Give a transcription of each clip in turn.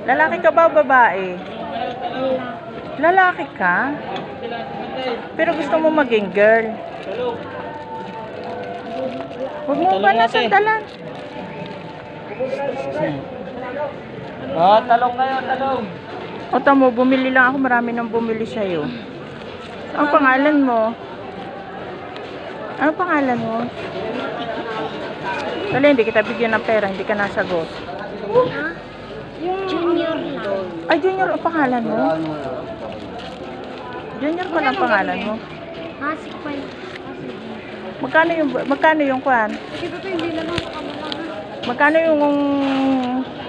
Lalaki ka ba o babae? Lalaki ka? Pero gusto mo maging girl? Huwag mo ba nasandalan? Talong kayo, talong. O tamo, bumili lang ako. Marami nang bumili sa'yo. Ang pangalan mo? Ano pangalan mo? Dali, hindi kita bigyan ng pera. Hindi ka nasagot. Junior lang. Ay, Junior ang pangalan mo? Junior pa lang pangalan mo? Hasik pa yun. Magkano yung kwan? Ito hindi lang ako kamalangan. Magkano yung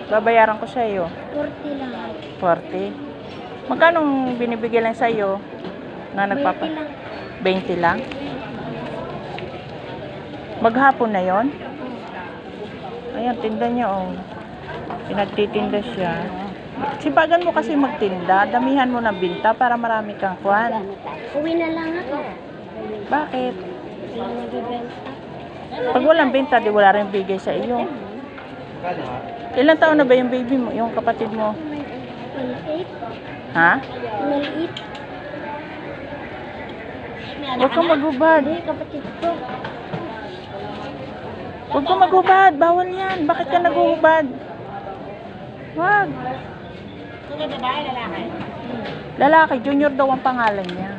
babayaran ko sa iyo? 40 lang. 40. Magkano binibigay lang sa iyo na 20 lang. 20 lang? Maghapon na 'yon? Ayan, tinda niya oh. Pinagtitinda siya. Sipagan mo kasi magtinda, damihan mo ng binta para marami kang kwan. Uwi na lang ako. Bakit? Wala nagbibenta. Pag walang binta, di wala rin bigay sa iyo. Ilang taon na ba yung baby mo, yung kapatid mo? Maliit. Ha? Maliit. Huwag kang maghubad. Hindi, kapatid ko. Huwag kang maghubad. Bawal yan. Bakit ka naghuhubad? Wag. Lalaki. Junior daw ang pangalan niya.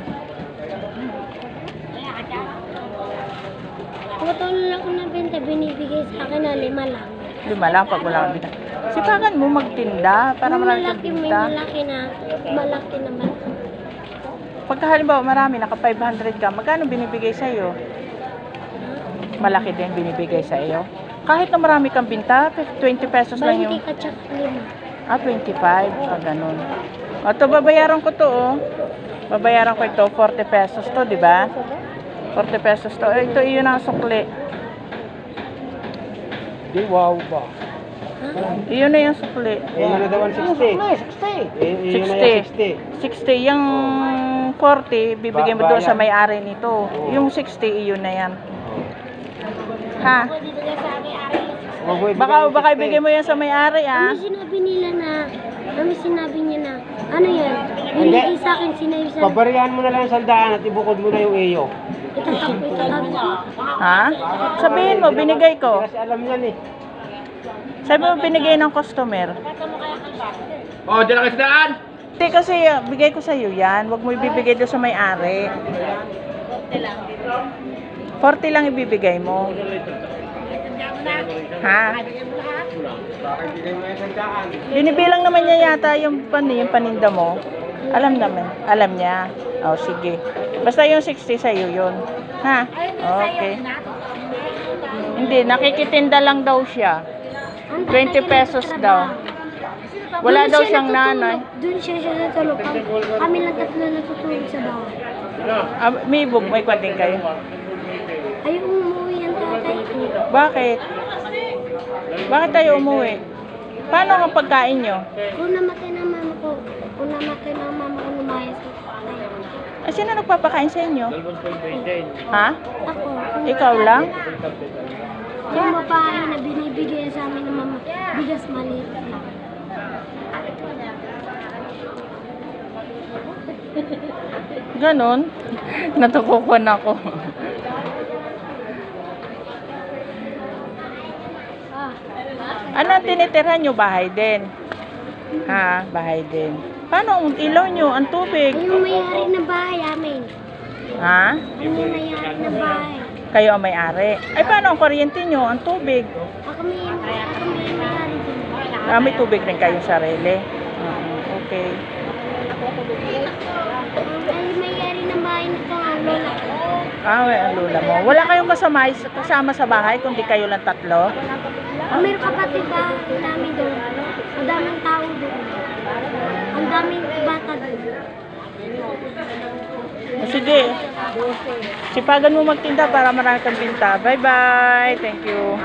Putol lang ako na benta, binibigay sa akin na 5 lang. 5 lang pag wala kang binta. Sipagan mo magtinda para marami kang May binta. malaki naman. Pagka halimbawa marami, naka 500 ka, magkano binibigay sa iyo? Malaki din binibigay sa iyo. Kahit na marami kang binta, 20 pesos lang yung... 20 ka tsaka 5. 25. Ganun. O, ito, babayaran ko to, oh. Babayaran ko ito, 40 pesos to, di ba? 40 pesos to. Ito, iyon ang sukli. Di wow ba? Iyon na yung sukli. Yung na daw ang 60. 60. 60. Yung 40, bibigyan mo doon sa may-ari nito. Yung 60, iyon na yan. Ha? Baka ibigay mo yan sa may-ari, ah. Kami sinabi niya na, ano yan? Binigay sa akin, sinabi sa Pabarihan mo na lang ang sandaan at ibukod mo na yung iyo. itatakbo. Ha? Sabihin mo, binigay ko. Kasi alam yan eh. Sabi mo, binigay ng customer. Oh, dyan ang sandaan! Hindi kasi, bigay ko sa'yo yan. Huwag mo ibibigay doon sa may-ari. 40 lang ibibigay mo. Ha? Binibilang naman niya yata yung paninda mo. Alam naman. Alam niya. Oh, sige. Basta yung 60 sa'yo yun. Ha? Okay. Hindi, nakikitinda lang daw siya. 20 pesos daw. Wala daw siyang nanay. Doon siya natulog. Kami lang tatlo natutulog sa bahay. May kwanting kayo. Ayaw umuwi ang tatay ko. Bakit? Bakit tayo umuwi? Paano ang pagkain nyo? Kung namatay na mama ko, lumaya sa tatay. Ay, sino nagpapakain sa inyo? Ha? Ako, Ikaw lang? yung babae na binibigay sa amin ng mama, bigas maliit lang. Ganon? Natukukuan ako. Ano ang tinitirahan nyo? Bahay din? Ha? Bahay din. Paano ang ilaw nyo? Ang tubig? Ay, yung may-ari na bahay amin. Ha? Yung may-ari na bahay. Kayo ang may-ari. Ay, paano ang kuryente nyo? Ang tubig? Ako may-ari din. May tubig rin kayong sarili. Okay. Ay, may-ari na bahay na ito ang lola ko. Ang lula mo. Wala kayong kasama sa bahay, kundi kayo lang tatlo? May kapatid ba namin doon? Ang daming tao doon. Ang daming bata doon. Sige. Sipagan mo magtinda para marami kang binta. Bye-bye. Thank you.